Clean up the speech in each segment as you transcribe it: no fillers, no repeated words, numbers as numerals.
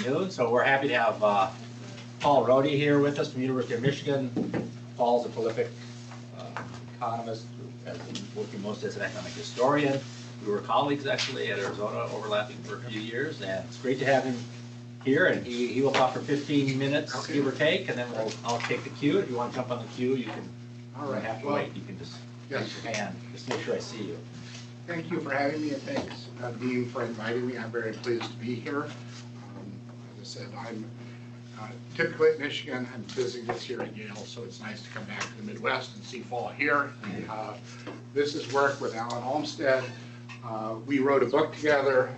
afternoon. So we're happy to have Paul Rhode here with us from the University of Michigan. Paul's a prolific economist who has been working mostly as an economic historian. We were colleagues actually at Arizona, overlapping for a few years, and it's great to have him here. And he will talk for 15 minutes, give or take, and then I'll take the cue. If you want to jump on the queue, you can. All right. Have to wait. You can just raise your hand. Just make sure I see you. Thank you for having me, and thanks, Dean, for inviting me. I'm very pleased to be here. As I said, I'm typically at Michigan. I'm visiting this year at Yale, so it's nice to come back to the Midwest and see fall here. This is work with Alan Olmsted. We wrote a book together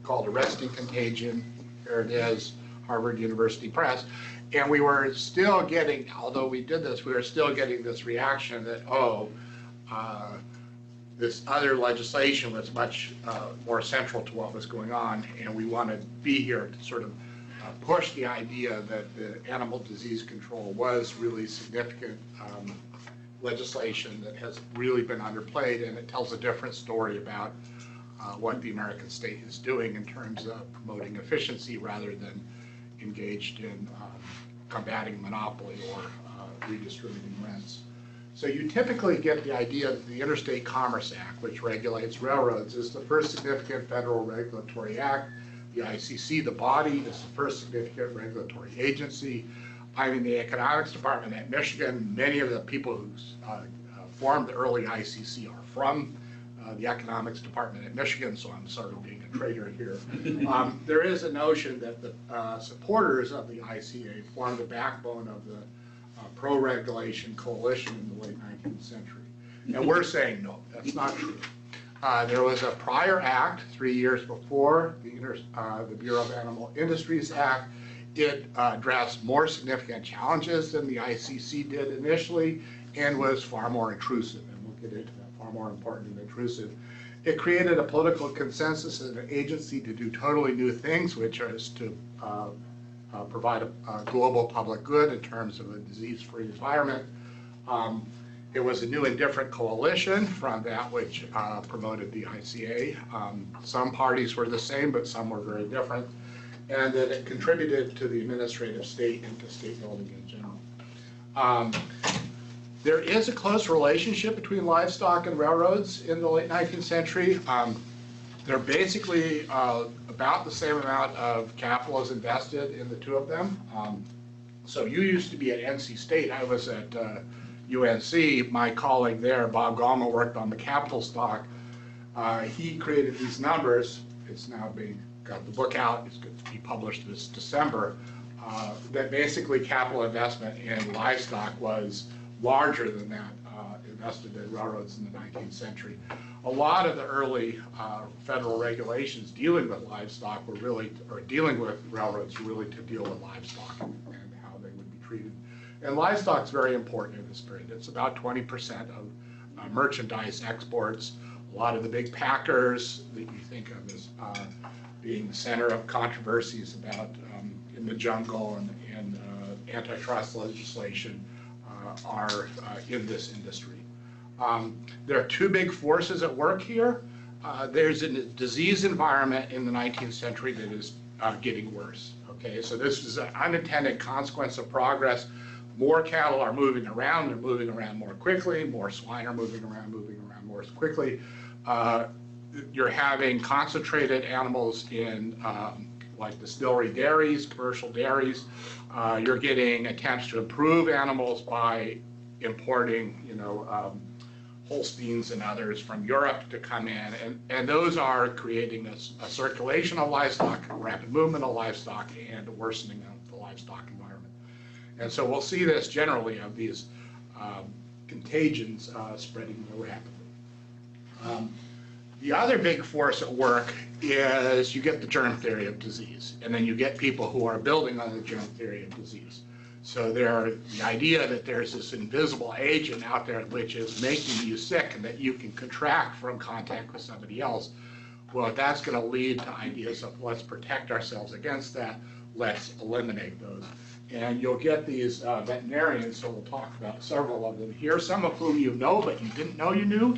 called Arresting Contagion. Here it is, Harvard University Press. And we were still getting, although we did this, we were still getting this reaction that, this other legislation was much more central to what was going on, and we want to be here to sort of push the idea that the animal disease control was really significant legislation that has really been underplayed, and it tells a different story about what the American state is doing in terms of promoting efficiency rather than engaged in combating monopoly or redistributing rents. So you typically get the idea that the Interstate Commerce Act, which regulates railroads, is the first significant federal regulatory act. The ICC, the body, is the first significant regulatory agency. I'm in the economics department at Michigan. Many of the people who formed the early ICC are from the economics department at Michigan, so I'm sort of being a traitor here. There is a notion that the supporters of the ICA formed the backbone of the pro-regulation coalition in the late 19th century. And we're saying, no, that's not true. There was a prior act 3 years before, the Bureau of Animal Industries Act. It addressed more significant challenges than the ICC did initially and was far more intrusive, and we'll get into that, far more important and intrusive. It created a political consensus and an agency to do totally new things, which is to provide a global public good in terms of a disease-free environment. It was a new and different coalition from that which promoted the ICA. Some parties were the same, but some were very different. And that it contributed to the administrative state and to state building in general. There is a close relationship between livestock and railroads in the late 19th century. They're basically about the same amount of capital is invested in the two of them. So you used to be at NC State. I was at UNC. My colleague there, Bob Gallman, worked on the capital stock. He created these numbers. It's now got the book out. It's going to be published this December. That basically capital investment in livestock was larger than that invested in railroads in the 19th century. A lot of the early federal regulations dealing with livestock were really, or dealing with railroads really to deal with livestock and how they would be treated. And livestock's very important in this period. It's about 20% of merchandise exports. A lot of the big packers that you think of as being the center of controversies about in the jungle and antitrust legislation are in this industry. There are two big forces at work here. There's a disease environment in the 19th century that is getting worse. Okay, so this is an unintended consequence of progress. More cattle are moving around. They're moving around more quickly. More swine are moving around more quickly. You're having concentrated animals in like distillery dairies, commercial dairies. You're getting attempts to improve animals by importing, Holsteins and others from Europe to come in, and those are creating a circulation of livestock, a rapid movement of livestock, and a worsening of the livestock environment. And so we'll see this generally of these contagions spreading more rapidly. The other big force at work is you get the germ theory of disease, and then you get people who are building on the germ theory of disease. So the idea that there's this invisible agent out there which is making you sick and that you can contract from contact with somebody else, well, that's going to lead to ideas of let's protect ourselves against that, let's eliminate those. And you'll get these veterinarians, so we'll talk about several of them here, some of whom you know but you didn't know you knew.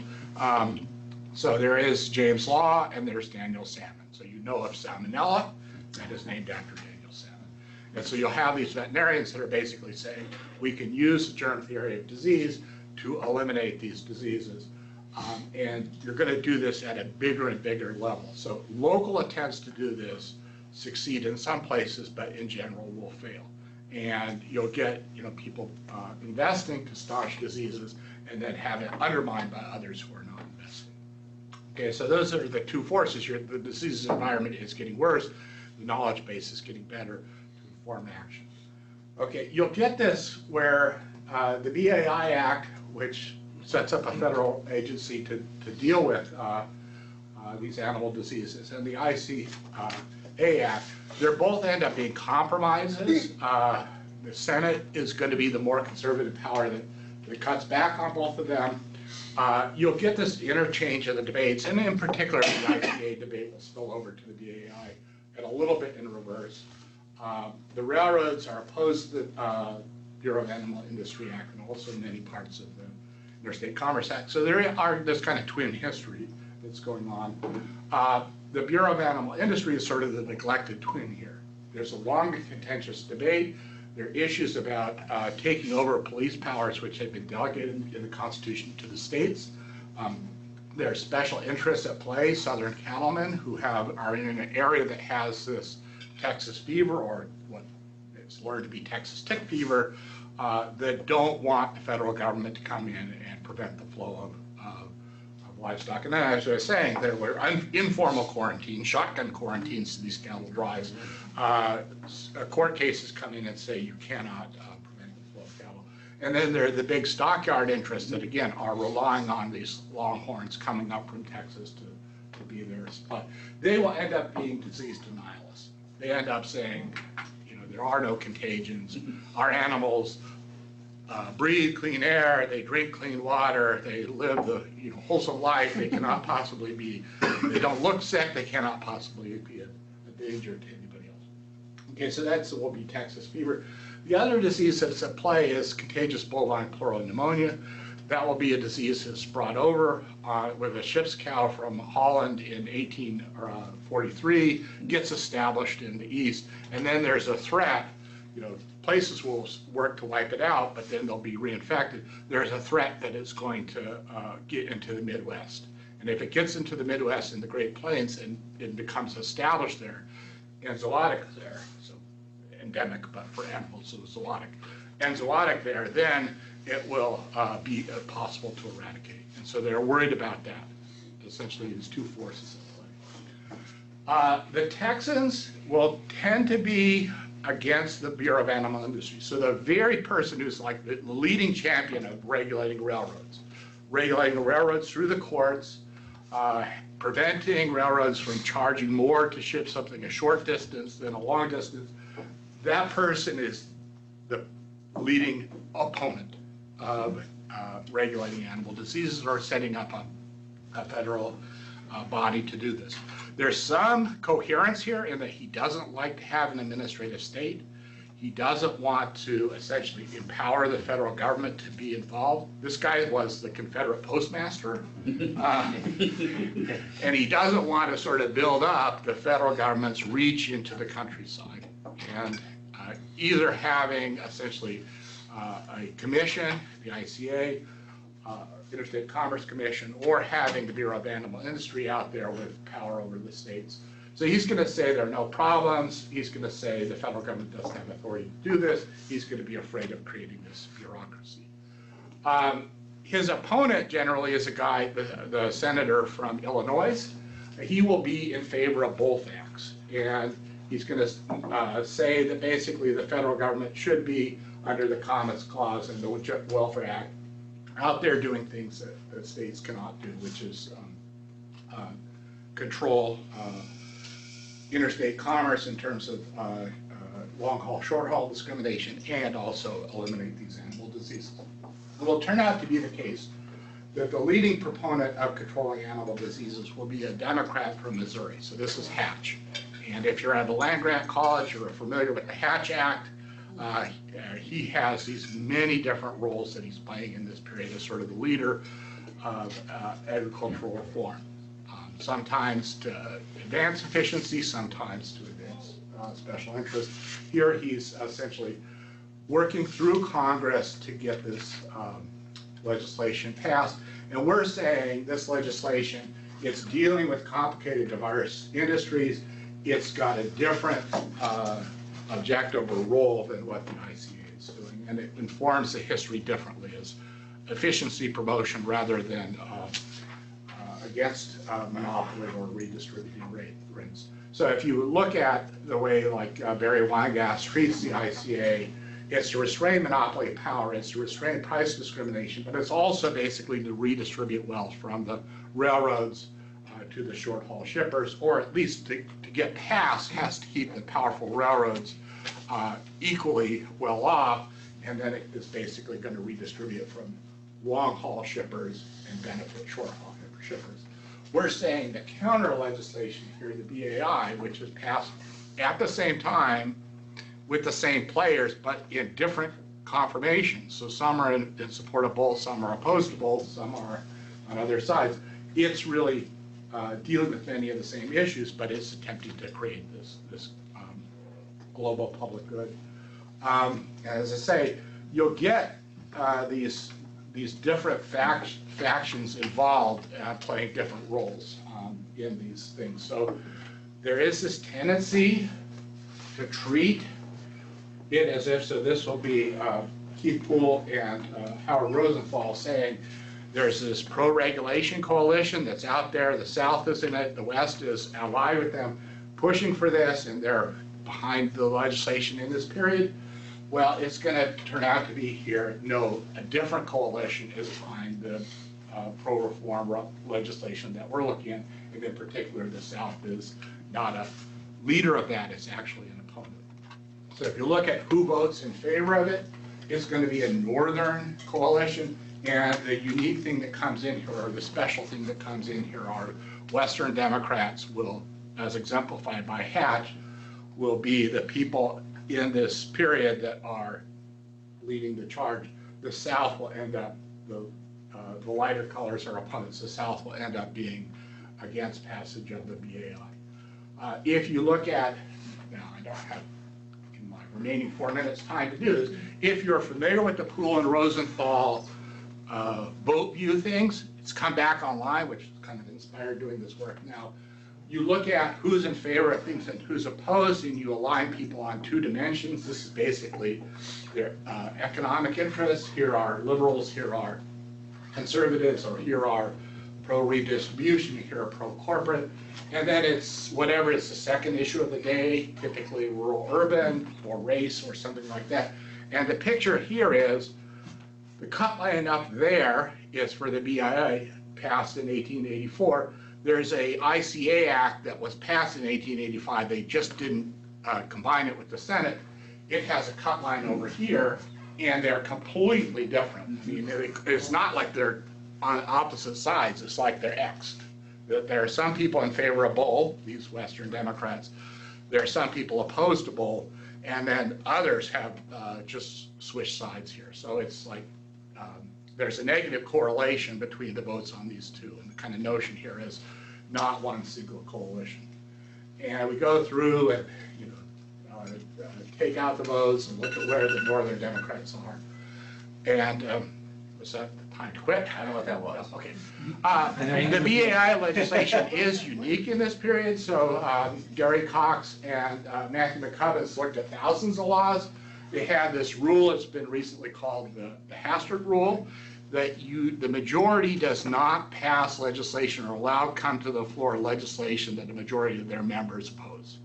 So there is James Law and there's Daniel Salmon. So you know of Salmonella, that is named after Daniel Salmon. And so you'll have these veterinarians that are basically saying, we can use the germ theory of disease to eliminate these diseases. And you're going to do this at a bigger and bigger level. So local attempts to do this succeed in some places, but in general will fail. And you'll get people investing to staunch diseases and then have it undermined by others who are not investing. Okay, so those are the two forces. The disease environment is getting worse. The knowledge base is getting better to inform action. Okay, you'll get this where the BAI Act, which sets up a federal agency to deal with these animal diseases, and the ICC Act, they both end up being compromises. The Senate is going to be the more conservative power that cuts back on both of them. You'll get this interchange of the debates, and in particular, the ICA debate will spill over to the BAI and a little bit in reverse. The railroads are opposed to the Bureau of Animal Industry Act and also many parts of the Interstate Commerce Act. So there's kind of twin history that's going on. The Bureau of Animal Industry is sort of the neglected twin here. There's a long and contentious debate. There are issues about taking over police powers which have been delegated in the Constitution to the states. There are special interests at play, Southern cattlemen who are in an area that has this Texas fever, or what is learned to be Texas tick fever, that don't want the federal government to come in and prevent the flow of livestock. And then, as I was saying, there were informal quarantines, shotgun quarantines to these cattle drives. Court cases come in and say you cannot prevent the flow of cattle. And then there are the big stockyard interests that, again, are relying on these longhorns coming up from Texas to be their supply. They will end up being disease denialists. They end up saying, there are no contagions. Our animals breathe clean air, they drink clean water, they live the wholesome life. They cannot possibly be, they don't look sick, they cannot possibly be a danger to anybody else. Okay, so that will be Texas fever. The other disease that's at play is contagious bovine pleural pneumonia. That will be a disease that's brought over with a ship's cow from Holland in 1843, gets established in the East, and then there's a threat. Places will work to wipe it out, but then they'll be reinfected. There's a threat that it's going to get into the Midwest. And if it gets into the Midwest and the Great Plains and it becomes established there, and zoonotic there, so endemic, but for animals, so zoonotic, and zoonotic there, then it will be possible to eradicate. And so they're worried about that. Essentially, these two forces at play. The Texans will tend to be against the Bureau of Animal Industry. So the very person who's like the leading champion of regulating railroads through the courts, preventing railroads from charging more to ship something a short distance than a long distance, that person is the leading opponent of regulating animal diseases or setting up a federal body to do this. There's some coherence here in that he doesn't like to have an administrative state. He doesn't want to essentially empower the federal government to be involved. This guy was the Confederate postmaster. And he doesn't want to sort of build up the federal government's reach into the countryside. And either having essentially a commission, the ICA, Interstate Commerce Commission, or having the Bureau of Animal Industry out there with power over the states. So he's going to say there are no problems. He's going to say the federal government doesn't have authority to do this. He's going to be afraid of creating this bureaucracy. His opponent generally is a guy, the senator from Illinois. He will be in favor of both acts. And he's going to say that basically the federal government should be under the Commons Clause and the Welfare Act out there doing things that states cannot do, which is control interstate commerce in terms of long-haul, short-haul discrimination, and also eliminate these animal diseases. It will turn out to be the case that the leading proponent of controlling animal diseases will be a Democrat from Missouri. So this is Hatch. And if you're at the land-grant college, you're familiar with the Hatch Act. He has these many different roles that he's playing in this period as sort of the leader of agricultural reform. sometimes to advance efficiency, sometimes to advance special interest. Here he's essentially working through Congress to get this legislation passed. And we're saying this legislation, it's dealing with complicated, diverse industries. It's got a different objective or role than what the ICA is doing, and it informs the history differently as efficiency promotion rather than against monopoly or redistributing rates. So if you look at the way like Barry Weingass treats the ICA, it's to restrain monopoly power, it's to restrain price discrimination, but it's also basically to redistribute wealth from the railroads to the short haul shippers, or at least to get past, has to keep the powerful railroads equally well off, and then it is basically going to redistribute from long haul shippers and benefit short haul shippers. We're saying that counter legislation here, the BAI, which was passed at the same time with the same players, but in different confirmations. So some are in support of both, some are opposed to both, some are on other sides. It's really dealing with many of the same issues, but it's attempting to create this global public good. As I say, you'll get these different factions involved playing different roles in these things. So there is this tendency to treat it as if, so this will be Keith Poole and Howard Rosenthal saying, there's this pro-regulation coalition that's out there, the South is in it, the West is allied with them, pushing for this, and they're behind the legislation in this period. Well, it's going to turn out to be here, no, a different coalition is behind the pro-reform legislation that we're looking at, and in particular, the South is not a leader of that, it's actually an opponent. So if you look at who votes in favor of it, it's going to be a northern coalition. And the unique thing that comes in here, or the special thing that comes in here, are Western Democrats will, as exemplified by Hatch, will be the people in this period that are leading the charge. The South will end up, the lighter colors are opponents, the South will end up being against passage of the BAI. If you look at, now I don't have in my remaining 4 minutes time to do this, if you're familiar with the Poole and Rosenthal vote view things, it's come back online, which is kind of inspired doing this work now. You look at who's in favor of things and who's opposed, and you align people on 2 dimensions. This is basically their economic interests. Here are liberals, here are conservatives, or here are pro-redistribution, here are pro-corporate. And then it's whatever is the second issue of the day, typically rural-urban, or race, or something like that. And the picture here is the cut line up there is for the BAI passed in 1884. There's a ICA Act that was passed in 1885. They just didn't combine it with the Senate. It has a cut line over here, and they're completely different. I mean, it's not like they're on opposite sides. It's like they're X'd. There are some people in favor of both, these Western Democrats. There are some people opposed to both, and then others have just switched sides here. So it's like there's a negative correlation between the votes on these two, and the kind of notion here is not one single coalition. And we go through and take out the votes and look at where the Northern Democrats are. And was that time to quit? I don't know what that was. Okay. The BAI legislation is unique in this period. So Gary Cox and Matthew McCubbins looked at thousands of laws. They had this rule, it's been recently called the Hastert Rule, that the majority does not pass legislation or allow come to the floor legislation that the majority of their members oppose.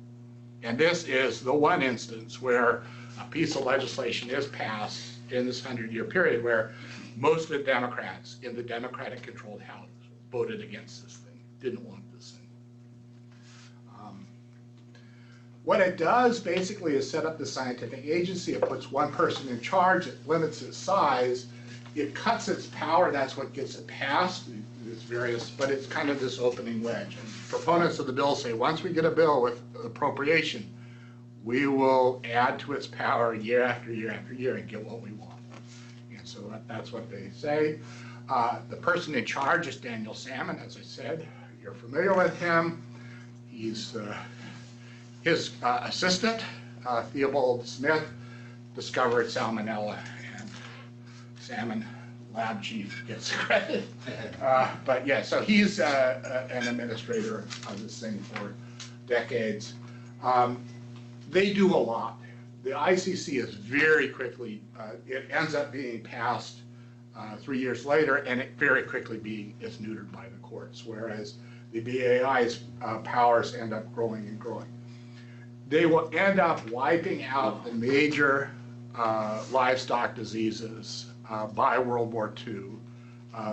And this is the one instance where a piece of legislation is passed in this 100-year period where most of the Democrats in the Democratic-controlled House voted against this thing, didn't want this thing. What it does basically is set up the scientific agency. It puts one person in charge. It limits its size. It cuts its power. That's what gets it passed. It's various, but it's kind of this opening wedge. And proponents of the bill say once we get a bill with appropriation, we will add to its power year after year after year and get what we want. And so that's what they say. The person in charge is Daniel Salmon, as I said. you're familiar with him. He's his assistant, Theobald Smith, discovered salmonella, and salmon lab chief gets credit. But yeah, so he's an administrator of this thing for decades. They do a lot. The ICC is very quickly, it ends up being passed 3 years later, and it very quickly is neutered by the courts, whereas the BAI's powers end up growing and growing. They will end up wiping out the major livestock diseases by World War II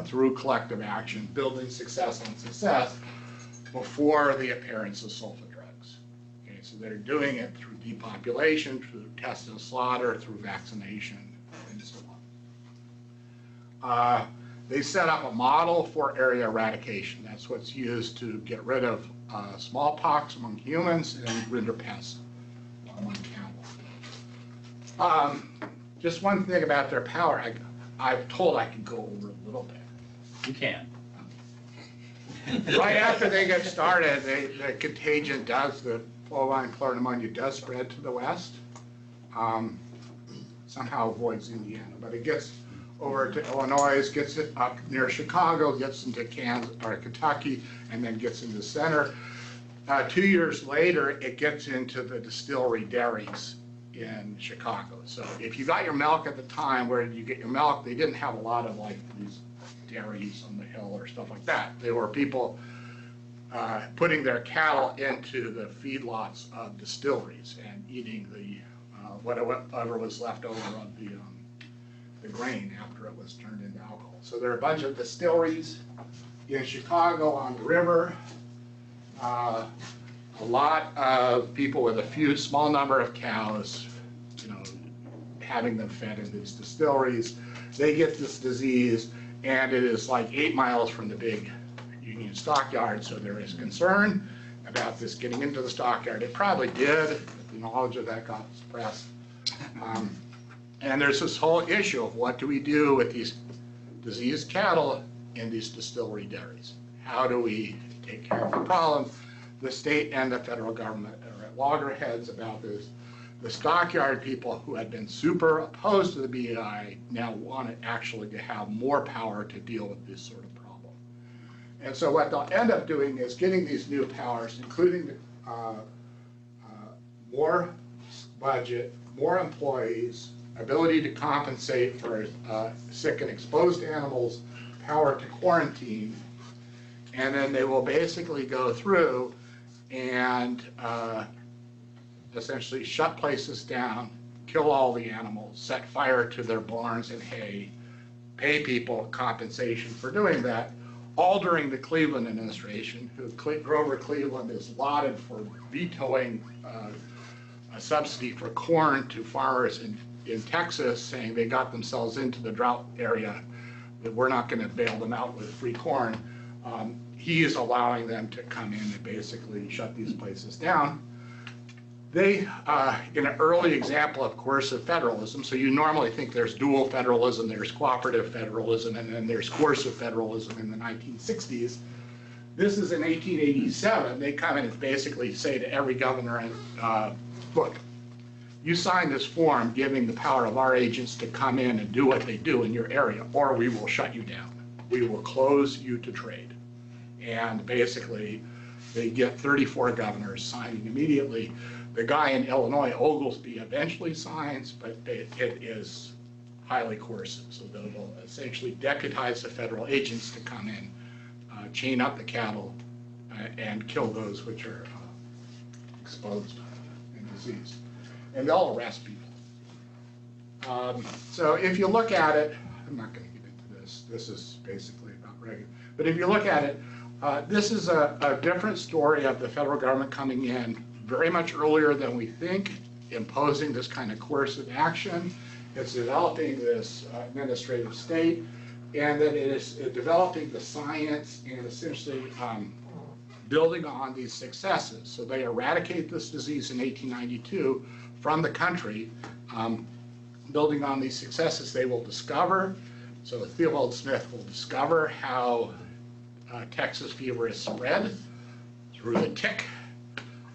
through collective action, building success on success before the appearance of sulfa drugs. Okay, so they're doing it through depopulation, through test and slaughter, through vaccination, and so on. They set up a model for area eradication. That's what's used to get rid of smallpox among humans and rinderpest among cattle. Just one thing about their power, I'm told I can go over a little bit. You can. Right after they get started, the contagion does, the bovine pneumonia does spread to the west. Somehow avoids Indiana, but it gets over to Illinois, gets it up near Chicago, gets into Kansas or Kentucky, and then gets into the center. 2 years later, it gets into the distillery dairies in Chicago. So if you got your milk at the time, where did you get your milk? They didn't have a lot of like these dairies on the hill or stuff like that. They were people putting their cattle into the feedlots of distilleries and eating the whatever was left over of the grain after it was turned into alcohol. So there are a bunch of distilleries in Chicago on the river. A lot of people with a small number of cows, having them fed in these distilleries. They get this disease, and it is like 8 miles from the big Union stockyard, so there is concern about this getting into the stockyard. It probably did, but the knowledge of that got suppressed. And there's this whole issue of what do we do with these diseased cattle in these distillery dairies? How do we take care of the problem? The state and the federal government are at loggerheads about this. The stockyard people who had been super opposed to the BAI now want it actually to have more power to deal with this sort of problem. And so what they'll end up doing is getting these new powers, including more budget, more employees, ability to compensate for sick and exposed animals, power to quarantine, and then they will basically go through and essentially shut places down, kill all the animals, set fire to their barns and hay, pay people compensation for doing that, all during the Cleveland administration, who Grover Cleveland is lauded for vetoing a subsidy for corn to farmers in Texas, saying they got themselves into the drought area, that we're not going to bail them out with free corn. He is allowing them to come in and basically shut these places down. They, in an early example of coercive federalism, so you normally think there's dual federalism, there's cooperative federalism, and then there's coercive federalism in the 1960s. This is in 1887. They come in and basically say to every governor, look, you sign this form giving the power of our agents to come in and do what they do in your area, or we will shut you down. We will close you to trade. And basically, they get 34 governors signing immediately. The guy in Illinois, Oglesby, eventually signs, but it is highly coercive. So they'll essentially deputize the federal agents to come in, chain up the cattle, and kill those which are exposed and diseased. And they'll arrest people. So if you look at it, I'm not going to get into this. This is basically about regular. But if you look at it, this is a different story of the federal government coming in very much earlier than we think, imposing this kind of coercive action. It's developing this administrative state, and then it is developing the science and essentially building on these successes. So they eradicate this disease in 1892 from the country. Building on these successes, they will discover, so Theobald Smith will discover how Texas fever is spread through the tick.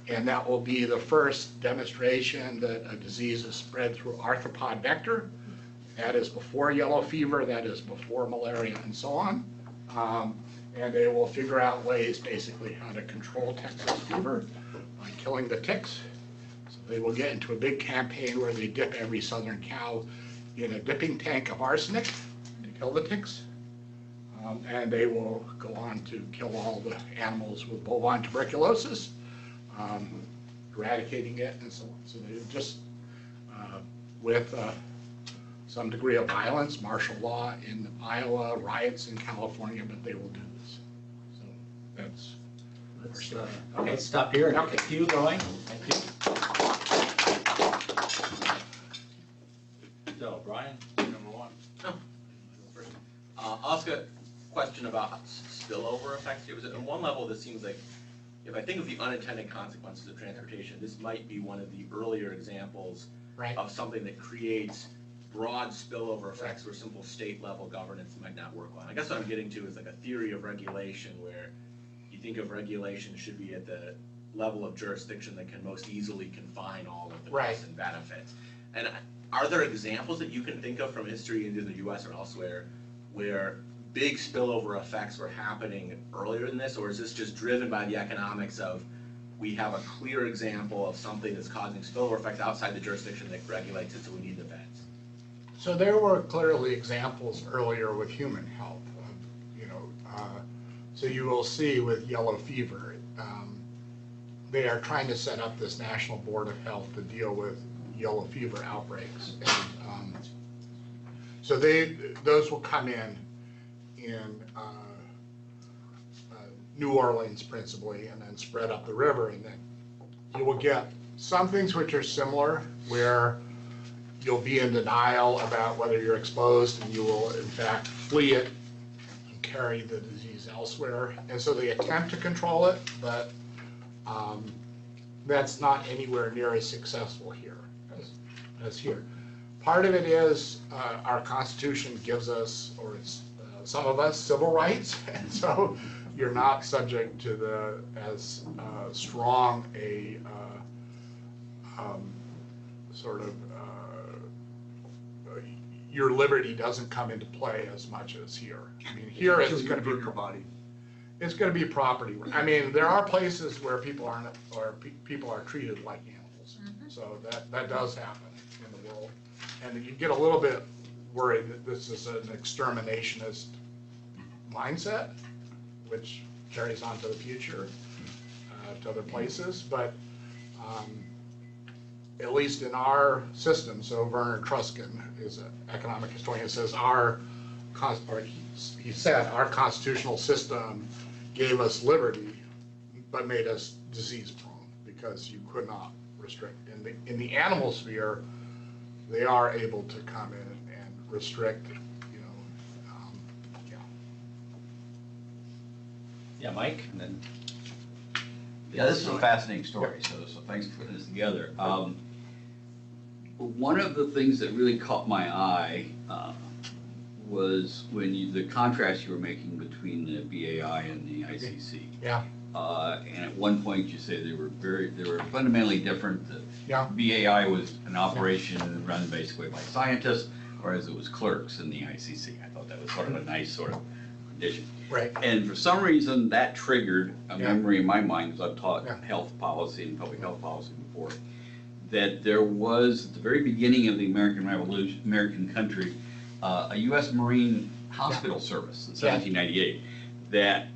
And that will be the first demonstration that a disease is spread through arthropod vector. That is before yellow fever, that is before malaria, and so on. And they will figure out ways, basically, how to control Texas fever by killing the ticks. So they will get into a big campaign where they dip every southern cow in a dipping tank of arsenic to kill the ticks. And they will go on to kill all the animals with bovine tuberculosis, eradicating it and so on. So they just, with some degree of violence, martial law in Iowa, riots in California, but they will do this. So that's. Okay, let's stop here and get the queue going. Thank you. So, Brian, number one. I'll ask a question about spillover effects here. On one level, this seems like, if I think of the unintended consequences of transportation, this might be one of the earlier examples of something that creates broad spillover effects where simple state level governance might not work well. I guess what I'm getting to is like a theory of regulation where you think of regulation should be at the level of jurisdiction that can most easily confine all of the costs and benefits. And are there examples that you can think of from history in the US or elsewhere where big spillover effects were happening earlier than this, or is this just driven by the economics of we have a clear example of something that's causing spillover effects outside the jurisdiction that regulates it, so we need the vets? So there were clearly examples earlier with human health. So you will see with yellow fever, they are trying to set up this National Board of Health to deal with yellow fever outbreaks. And, so those will come in New Orleans principally, and then spread up the river, and then you will get some things which are similar where you'll be in denial about whether you're exposed, and you will in fact flee it and carry the disease elsewhere. And so they attempt to control it, but that's not anywhere near as successful here as here. Part of it is our Constitution gives us, or it's some of us, civil rights, and so you're not subject to as strong a your liberty doesn't come into play as much as here. I mean, here it's going to be your body. It's going to be property. I mean, there are places where people aren't, or people are treated like animals. So that does happen in the world, and you get a little bit worried that this is an exterminationist mindset, which carries on to the future, to other places. But at least in our system, so Werner Truskin is an economic historian, says he said our constitutional system gave us liberty, but made us disease prone because you could not restrict. In the animal sphere, they are able to come in and restrict, Yeah, Mike, and then. Yeah, this is a fascinating story, so thanks for putting this together. One of the things that really caught my eye was when the contrast you were making between the BAI and the ICC. Yeah. And at one point you say they were fundamentally different. The BAI was an operation run basically by scientists, whereas it was clerks in the ICC. I thought that was sort of a nice sort of condition. Right. And for some reason that triggered a memory in my mind, because I've taught health policy and public health policy before, that there was at the very beginning of the American Revolution, American country, a U.S. Marine hospital service in 1798 that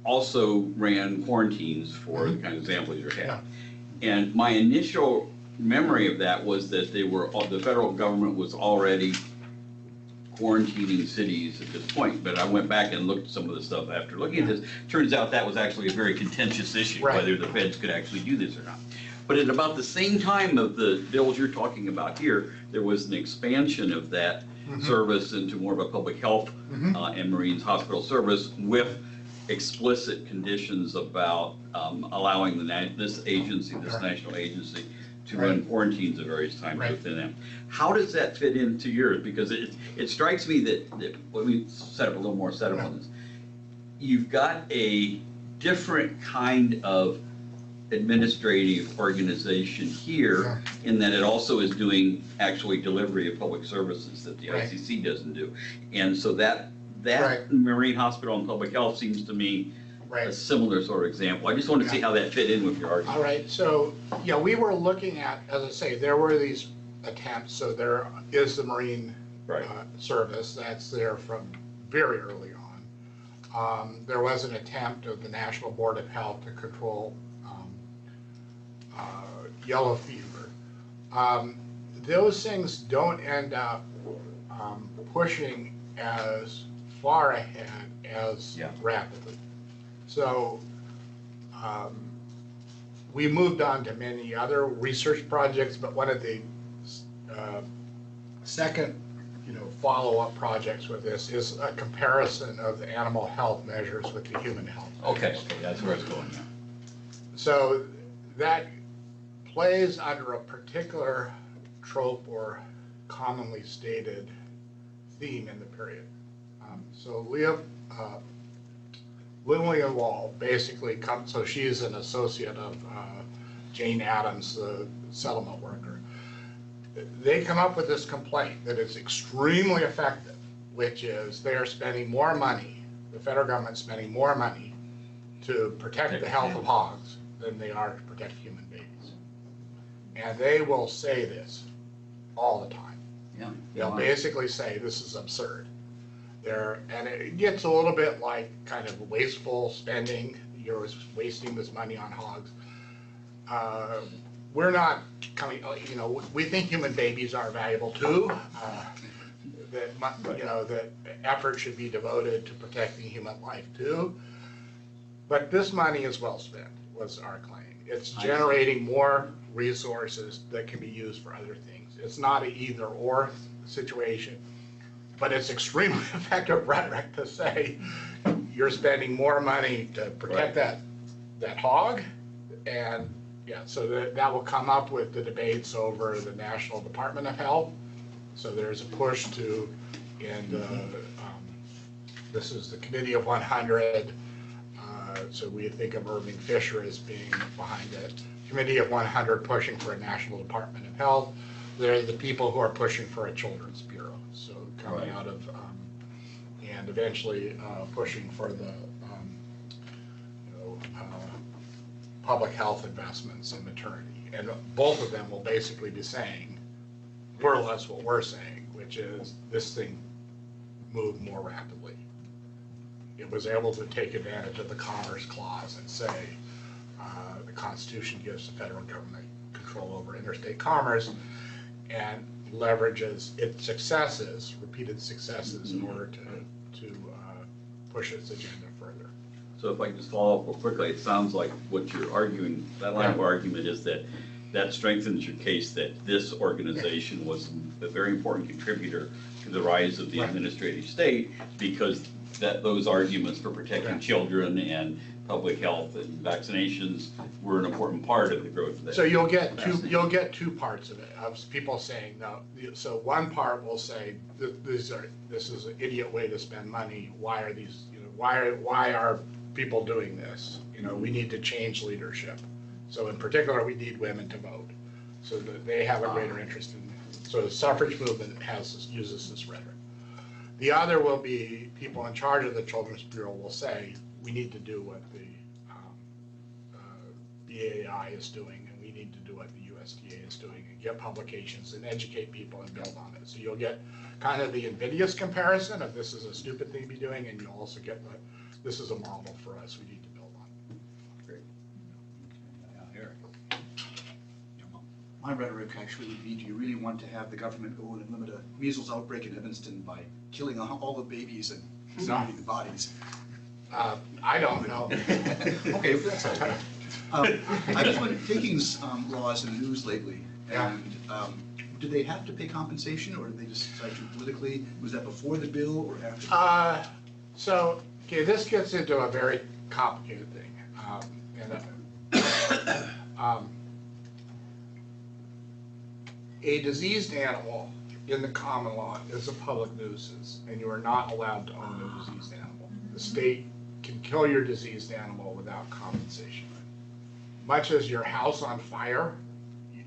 also ran quarantines for the kind of examples you had. And my initial memory of that was that the federal government was already quarantining cities at this point, but I went back and looked at some of the stuff after looking at this. Turns out that was actually a very contentious issue, whether the feds could actually do this or not. But at about the same time of the bills you're talking about here, there was an expansion of that service into more of a public health and Marines hospital service with explicit conditions about allowing this national agency, to run quarantines at various times within them. How does that fit into yours? Because it strikes me that let me set up a little more setup on this. you've got a different kind of administrative organization here in that it also is doing actually delivery of public services that the ICC doesn't do. And so that Marine Hospital and Public Health seems to me a similar sort of example. I just wanted to see how that fit in with your argument. All right, so, yeah, we were looking at, as I say, there were these attempts, so there is the Marine Service that's there from very early on. There was an attempt of the National Board of Health to control yellow fever. Those things don't end up pushing as far ahead as rapidly. So we moved on to many other research projects, but one of the second follow-up projects with this is a comparison of the animal health measures with the human health measures. Okay, that's where it's going now. So that plays under a particular trope or commonly stated theme in the period. So Lillian Wall basically comes, so she's an associate of Jane Addams, the settlement worker. They come up with this complaint that it's extremely effective, which is they are spending more money, the federal government's spending more money to protect the health of hogs than they are to protect human babies. And they will say this all the time. They'll basically say this is absurd. And it gets a little bit like kind of wasteful spending. You're wasting this money on hogs. We're not coming, we think human babies are valuable too. That effort should be devoted to protecting human life too. But this money is well spent, was our claim. It's generating more resources that can be used for other things. It's not an either or situation, but it's extremely effective rhetoric to say you're spending more money to protect that hog. And so that will come up with the debates over the National Department of Health. So there's a push to, this is the Committee of 100. So we think of Irving Fisher as being behind it. Committee of 100 pushing for a National Department of Health. They're the people who are pushing for a Children's Bureau. So coming out of, and eventually pushing for the, public health investments in maternity. And both of them will basically be saying more or less what we're saying, which is this thing moved more rapidly. It was able to take advantage of the Commerce Clause and say the Constitution gives the federal government control over interstate commerce and leverages its successes, repeated successes, in order to push its agenda further. So if I can just follow up real quickly, it sounds like what you're arguing, that line of argument is that strengthens your case that this organization was a very important contributor to the rise of the administrative state, because those arguments for protecting children and public health and vaccinations were an important part of the growth of that. So you'll get two parts of it, of people saying no. So one part will say this is an idiot way to spend money. Why are these? Why are people doing this? We need to change leadership. So in particular, we need women to vote, so that they have a greater interest in. So the suffrage movement uses this rhetoric. The other will be people in charge of the Children's Bureau will say we need to do what the BAI is doing, and we need to do what the USDA is doing, and get publications and educate people and build on it. So you'll get kind of the invidious comparison of this is a stupid thing to be doing, and you'll also get this is a model for us we need to build on. Great. My rhetoric actually would be, do you really want to have the government go and limit a measles outbreak in Evanston by killing all the babies and zombie the bodies? I don't know. Okay, that's okay. I just went takings laws in the news lately, and do they have to pay compensation, or did they just decide to politically? Was that before the bill or after? This gets into a very complicated thing. A diseased animal in the common law is a public nuisance, and you are not allowed to own a diseased animal. The state can kill your diseased animal without compensation. Much as your house on fire,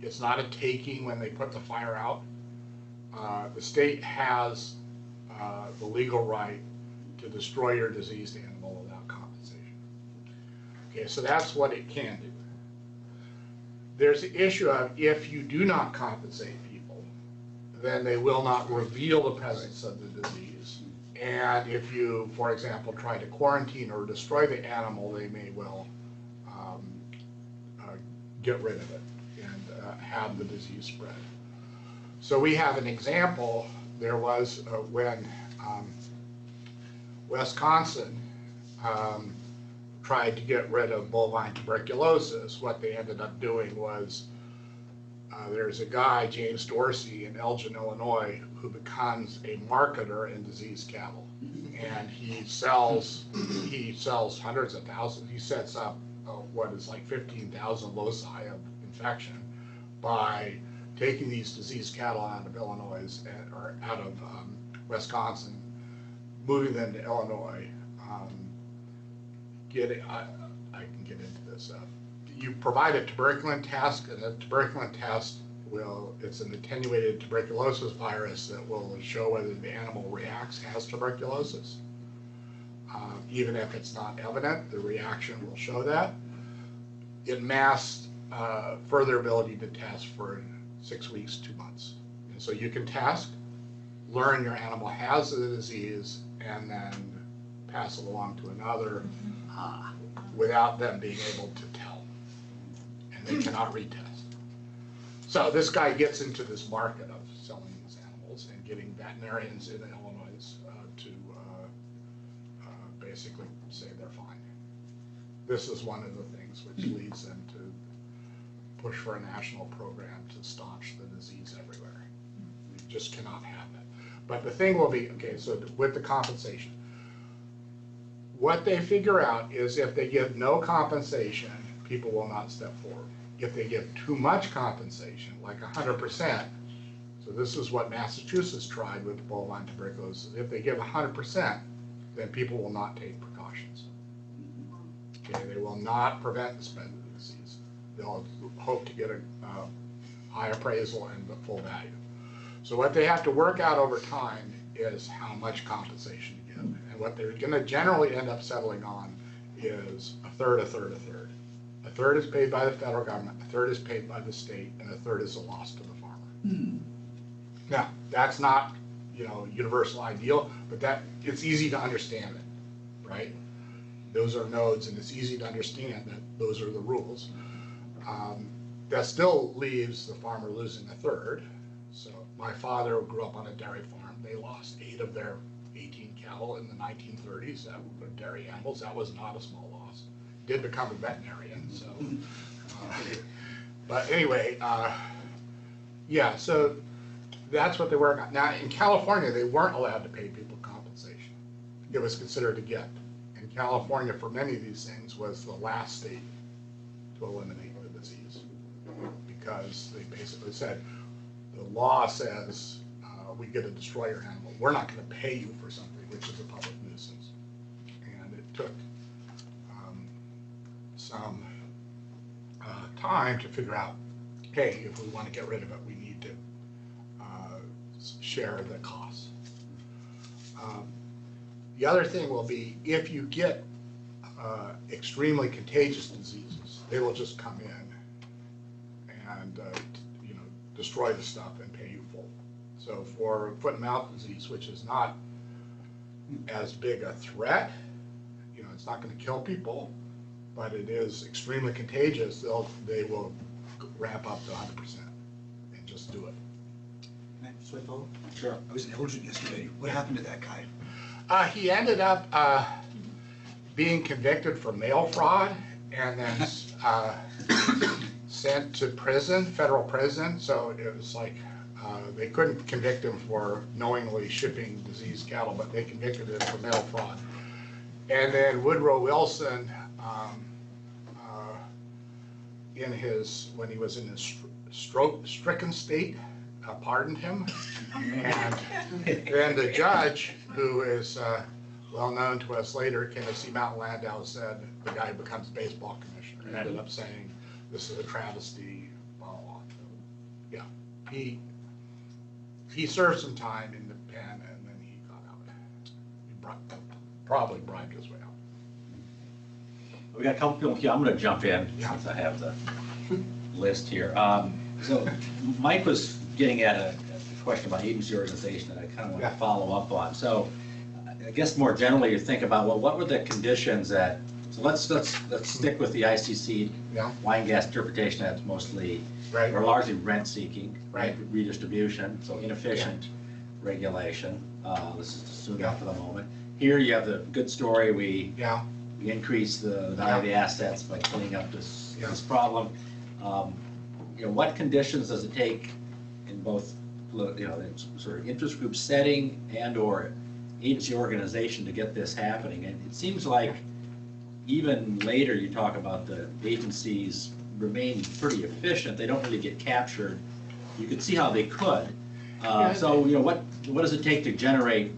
it's not a taking when they put the fire out. The state has the legal right to destroy your diseased animal without compensation. Okay, so that's what it can do. There's the issue of if you do not compensate people, then they will not reveal the presence of the disease. And if you, for example, try to quarantine or destroy the animal, they may well get rid of it and have the disease spread. So we have an example. There was when Wisconsin tried to get rid of bovine tuberculosis, what they ended up doing was there's a guy, James Dorsey, in Elgin, Illinois, who becomes a marketer in diseased cattle. And he sells hundreds of thousands. He sets up what is like 15,000 loci of infection by taking these diseased cattle out of Illinois or out of Wisconsin, moving them to Illinois. I can get into this. You provide a tuberculin test, and a tuberculin test it's an attenuated tuberculosis virus that will show whether the animal reacts, has tuberculosis. Even if it's not evident, the reaction will show that. It masks further ability to test for 6 weeks, 2 months. And so you can test, learn your animal has the disease, and then pass it along to another without them being able to tell. And they cannot retest. So this guy gets into this market of selling these animals and getting veterinarians in Illinois to basically say they're fine. This is one of the things which leads them to push for a national program to staunch the disease everywhere. We just cannot have that. But the thing will be, okay, so with the compensation, what they figure out is if they give no compensation, people will not step forward. If they give too much compensation, like 100%, so this is what Massachusetts tried with bovine tuberculosis. If they give 100%, then people will not take precautions. Okay, they will not prevent the spread of the disease. They'll hope to get a high appraisal and the full value. So what they have to work out over time is how much compensation to give. And what they're going to generally end up settling on is a third, a third, a third. A third is paid by the federal government, a third is paid by the state, and a third is a loss to the farmer. Now, that's not, universal ideal, but it's easy to understand it, right? Those are nodes, and it's easy to understand that those are the rules. That still leaves the farmer losing a third. So my father grew up on a dairy farm. They lost 8 of their 18 cattle in the 1930s. That were dairy animals. That was not a small loss. Did become a veterinarian, so. But anyway, yeah, so that's what they were. Now, in California, they weren't allowed to pay people compensation. It was considered a gift. And California, for many of these things, was the last state to eliminate the disease. Because they basically said, the law says we get to destroy your animal. We're not going to pay you for something which is a public nuisance. And it took some time to figure out, hey, if we want to get rid of it, we need to share the costs. The other thing will be if you get extremely contagious diseases, they will just come in and destroy the stuff and pay you full. So for foot and mouth disease, which is not as big a threat, it's not going to kill people, but it is extremely contagious, they will ramp up to 100% and just do it. Can I switch over? Sure. I was in Elgin yesterday. What happened to that guy? He ended up being convicted for mail fraud and then sent to prison, federal prison. So it was like they couldn't convict him for knowingly shipping diseased cattle, but they convicted him for mail fraud. And then Woodrow Wilson, when he was in his stricken state, pardoned him. And then the judge, who is well known to us later, Tennessee Mountain Landau said, the guy who becomes baseball commissioner, ended up saying, this is a travesty, blah, blah, blah. Yeah, he served some time in the pen and then he got out. He probably bribed his way out. We got a couple people here. I'm going to jump in Yeah. since I have the list here. So Mike was getting at a question about agency organization that I kind of want Yeah. to follow up on. So I guess more generally you think about, well, what were the conditions that, so let's stick with the ICC Yeah. wine gas interpretation that's mostly, Right. or largely rent seeking, Right. redistribution, so inefficient regulation. Let's just assume Yeah. that for the moment. Here you have the good story, we Yeah, increase the value of the assets by cleaning up this problem. What conditions does it take in both, the sort of interest group setting and or agency organization to get this happening? And it seems like even later you talk about the agencies remain pretty efficient. They don't really get captured. You could see how they could. So what does it take to generate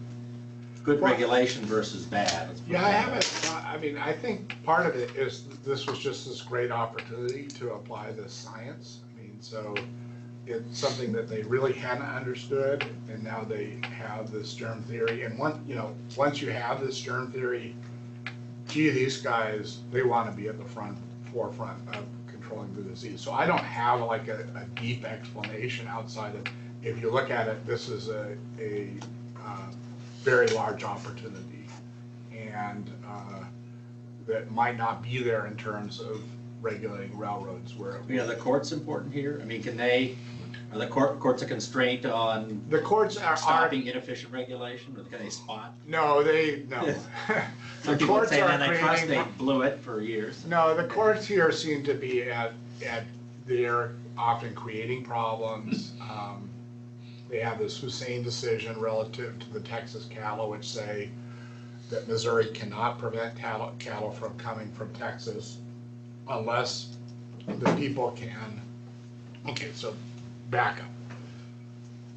good regulation versus bad? Let's put it yeah, I that way. haven't, I mean, I think part of it is this was just this great opportunity to apply this science. I mean, so it's something that they really hadn't understood, and now they have this germ theory. And once you have this germ theory, gee, these guys, they want to be at the forefront of controlling the disease. So I don't have like a deep explanation outside of, if you look at it, this is a very large opportunity, and that might not be there in terms of regulating railroads where it Are the courts important here? I mean, are the courts a constraint on the courts are stopping inefficient regulation, or can they spot? no. Some The people courts say are antitrust, they creating, blew it for years. no, the courts here seem to be they're often creating problems. They have this Hussein decision relative to the Texas cattle, which say that Missouri cannot prevent cattle from coming from Texas unless the people can. Okay, so back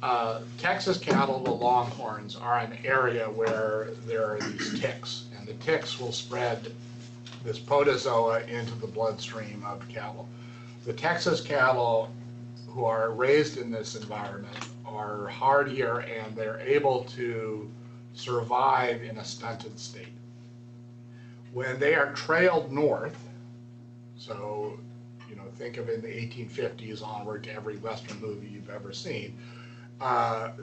up. Texas cattle, the longhorns, are an area where there are these ticks, and the ticks will spread this protozoa into the bloodstream of cattle. The Texas cattle who are raised in this environment are hardier, and they're able to survive in a stunted state. When they are trailed north, so think of in the 1850s onward to every Western movie you've ever seen,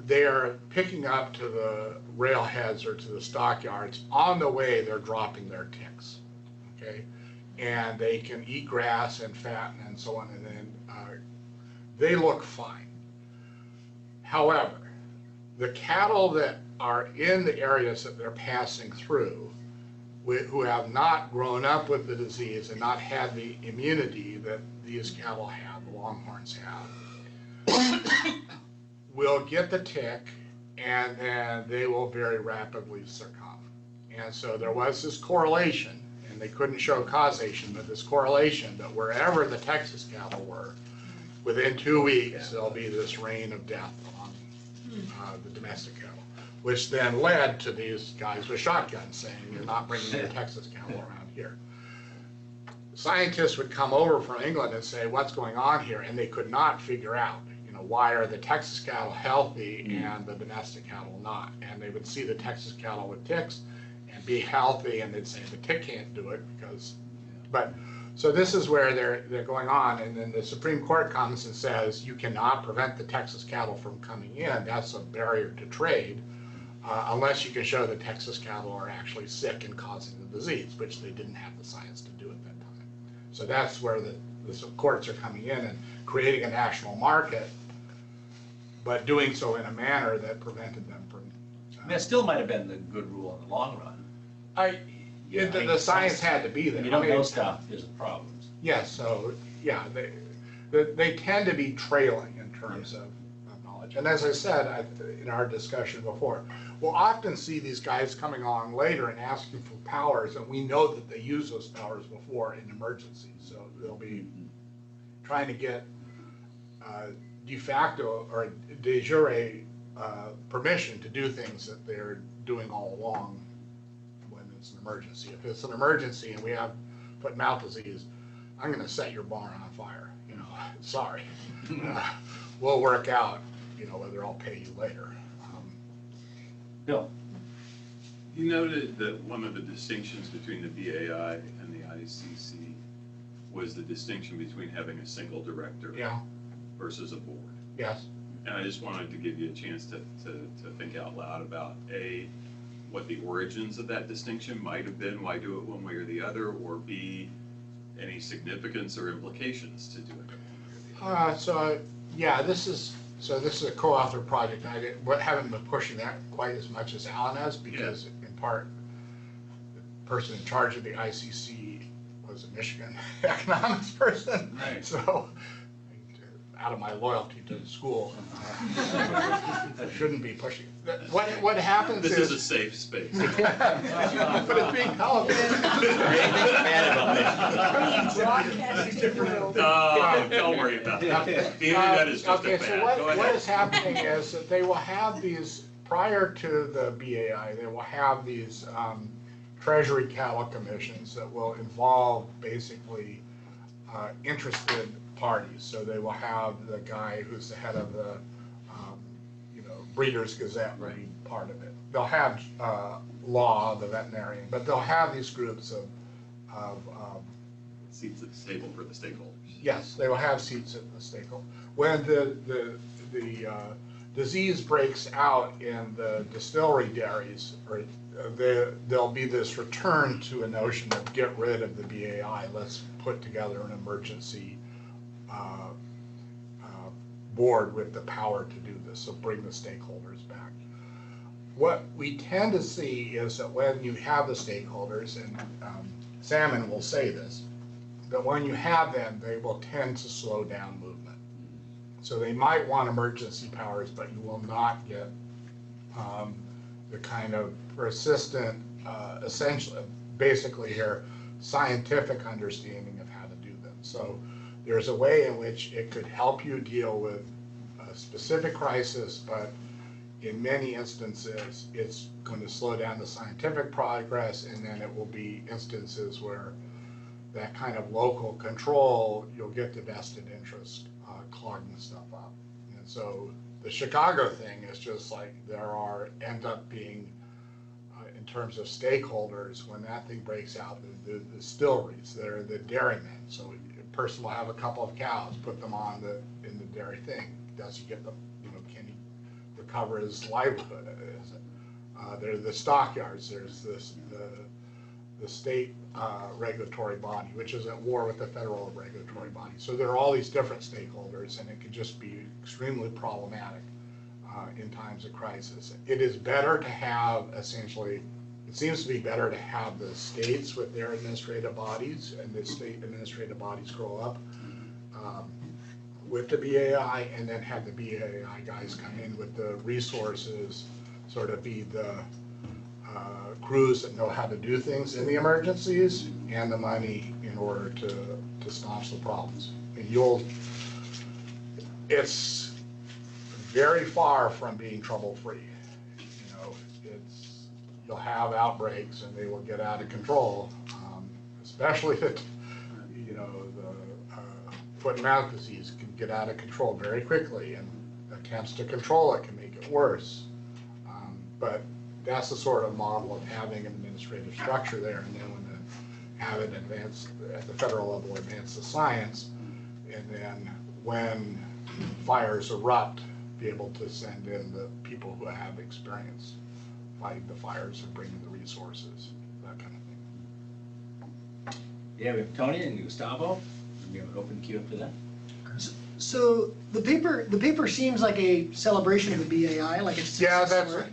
they are picking up to the railheads or to the stockyards. On the way, they're dropping their ticks, okay? And they can eat grass and fatten and so on, and then they look fine. However, the cattle that are in the areas that they're passing through, who have not grown up with the disease and not had the immunity that these cattle have, the longhorns have, will get the tick, and then they will very rapidly succumb. And so there was this correlation, and they couldn't show causation, but this correlation that wherever the Texas cattle were, within 2 weeks, there'll be this rain of death on the domestic cattle, which then led to these guys with shotguns saying, you're not bringing your Texas cattle around here. Scientists would come over from England and say, what's going on here? And they could not figure out, why are the Texas cattle healthy and the domestic cattle not? And they would see the Texas cattle with ticks and be healthy, and they'd say the tick can't do it because, so this is where they're going on, and then the Supreme Court comes and says you cannot prevent the Texas cattle from coming in. That's a barrier to trade, unless you can show that Texas cattle are actually sick and causing the disease, which they didn't have the science to do at that time. So that's where the courts are coming in and creating a national market, but doing so in a manner that prevented them from. It still might have been the good rule in the long run. The science had to be there. If you don't know stuff, there's problems. Yes, so, yeah, they tend to be trailing in terms of knowledge. And as I said in our discussion before, we'll often see these guys coming along later and asking for powers, and we know that they use those powers before in emergencies. So they'll be trying to get de facto or de jure permission to do things that they're doing all along it's an emergency. If it's an emergency and we have foot and mouth disease, I'm gonna set your barn on fire, you know, sorry. We'll work out, you know, whether I'll pay you later. Bill? You noted that one of the distinctions between the BAI and the ICC was the distinction between having a single director Yeah, versus a board. yes. And I just wanted to give you a chance to think out loud about A, what the origins of that distinction might have been, why do it one way or the other, or B, any significance or implications to doing it one way or the other. Yeah, this is a co-author project. Haven't been pushing that quite as much as Alan has because in part, the person in charge of the ICC was a Michigan economics person. Right. So out of my loyalty to the school, I shouldn't be pushing. What happens This is. is a safe space. But it's being televised. Don't worry about that. The internet is just a Okay, fad. so Go what ahead. is happening is that they will have these, prior to the BAI, they will have these treasury cattle commissions that will involve basically interested parties. So they will have the guy who's the head of the, Breeders' Gazette will be part of it. They'll have Law, the veterinarian, but they'll have these groups of Seats at the table for the stakeholders. yes, they will have seats at the stakeholder. When the disease breaks out in the distillery dairies, or there'll be this return to a notion of get rid of the BAI. Let's put together an emergency board with the power to do this. So bring the stakeholders back. What we tend to see is that when you have the stakeholders, and Salmon will say this, that when you have them, they will tend to slow down movement. So they might want emergency powers, but you will not get the kind of persistent, essentially, basically here, scientific understanding of how to do them. So there's a way in which it could help you deal with a specific crisis, but in many instances, it's going to slow down the scientific progress, and then it will be instances where that kind of local control, you'll get the vested interest clogging stuff up. And so the Chicago thing is just like end up being, in terms of stakeholders, when that thing breaks out, the distilleries, they're the dairymen. So a person will have a couple of cows, put them in the dairy thing. Does he get the, can he recover his livelihood? There are the stockyards, there's the state regulatory body, which is at war with the federal regulatory body. So there are all these different stakeholders, and it could just be extremely problematic in times of crisis. It is better to have essentially, it seems to be better to have the states with their administrative bodies, and the state administrative bodies grow up with the BAI, and then have the BAI guys come in with the resources, sort of be the crews that know how to do things in the emergencies, and the money in order to staunch the problems. And it's very far from being trouble-free. You'll have outbreaks and they will get out of control, especially the foot and mouth disease can get out of control very quickly, and attempts to control it can make it worse. But that's the sort of model of having an administrative structure there, and then have it advance at the federal level, advance the science, and then when fires erupt, be able to send in the people who have experience fighting the fires and bringing the resources, that kind of thing. Yeah, we have Tony and Gustavo. We have an open queue up to them. So the paper seems like a celebration of the BAI, like it's Yeah,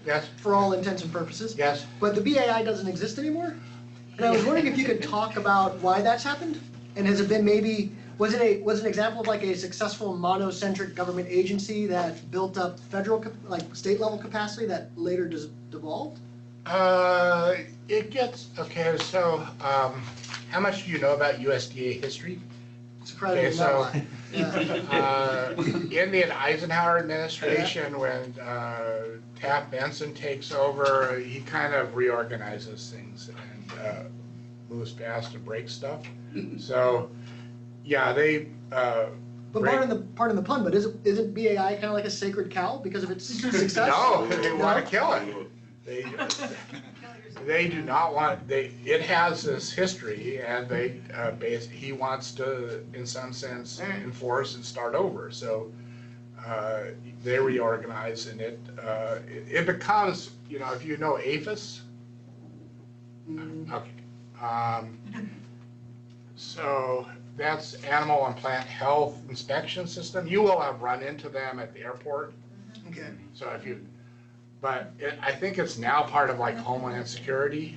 yes, for all intents and purposes. Yes. But the BAI doesn't exist anymore. And I was wondering if you could talk about why that's happened, and has it been was it an example of like a successful monocentric government agency that built up federal, state level capacity that later devolved? It gets, okay, so how much do you know about USDA history? Surprisingly Okay, so- not. Yeah. In the Eisenhower administration, when Taft Benson takes over, he kind of reorganizes things and moves fast and breaks stuff. So, yeah, they But pardon the pun, but isn't BAI kind of like a sacred cow because of its success? No, they want to kill it. They do not want, it has this history, and he wants to, in some sense, enforce and start over. So they reorganize, and it becomes, if you know APHIS, okay. So that's Animal and Plant Health Inspection System. You will have run into them at the airport. Okay. So but I think it's now part of like Homeland Security.